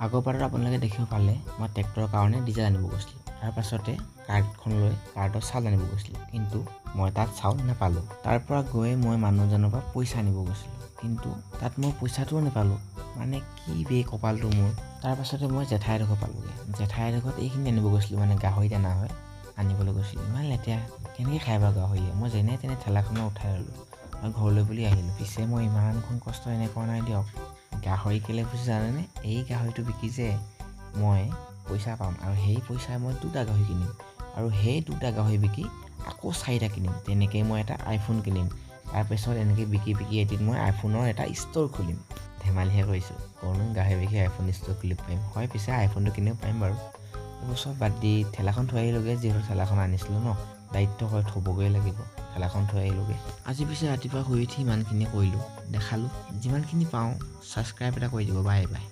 আগৰবাৰত আপোনালোকে দেখিব পালে মই ট্ৰেক্টৰৰ কাৰণে ডিজেল আনিব গৈছিলোঁ। তাৰ পাছতে কাৰ্ডখন লৈ কাৰ্ডৰ চাউল আনিব গৈছিলোঁ, কিন্তু মই তাত চাউল নাপালোঁ। তাৰ পৰা গৈ মই মানুহজনৰ পৰা পইচা আনিব গৈছিলোঁ, কিন্তু তাত মই পইচাটোও নাপালোঁ। মানে কি বে কপালটো মোৰ। তাৰ পাছতে মই জেঠাইৰ ঘৰ পালোঁগৈ। জেঠাইৰ ঘৰত এইখিনি আনিব গৈছিলোঁ, মানে গাহৰি দানা হয়, আনিবলৈ গৈছিলোঁ। ইমান লেতেৰা, কেনেকৈ খাই বাৰু গাহৰিয়ে। মই যেনে তেনে ঠেলাখনত উঠাই ল'লোঁ আৰু ঘৰলৈ বুলি আহিলোঁ। পিছে মই ইমানখন কষ্ট এনে কৰা নাই দিয়ক। গাহৰি কেলৈ পুহিছোঁ জানেনে? এই গাহৰিটো বিকি যে মই পইচা পাম, আৰু সেই পইচাই মই 2টা গাহৰি কিনিম, আৰু সেই 2টা গাহৰি বিকি আকৌ 4টা কিনিম। তেনেকৈ মই এটা আইফোন কিনিম। তাৰপিছত এনেকৈ বিকি এদিন মই আইফোনৰ এটা ষ্ট'ৰ খুলিম। ধেমালিহে কৰিছোঁ, ক'নো গাহৰি বিকি আইফোন ষ্ট'ৰ খুলিব পাৰিম। হয়, পিছে আইফোনটো কিনিব পাৰিম বাৰু। এইবোৰ চব বাদ দি ঠেলাখন থৈ আহিলোগৈ। যিহেতু ঠেলাখন আনিছিলোঁ ন, দায়িত্ব হয়, থ'বগৈ লাগিব। ঠেলাখন থৈ আহিলোগৈ। আজি পিছে ৰাতিপুৱা শুই উঠি ইমানখিনি কৰিলোঁ, দেখালোঁ। যিমানখিনি পাওঁ ছাবস্ক্ৰাইব এটা কৰি দিব। Bye bye.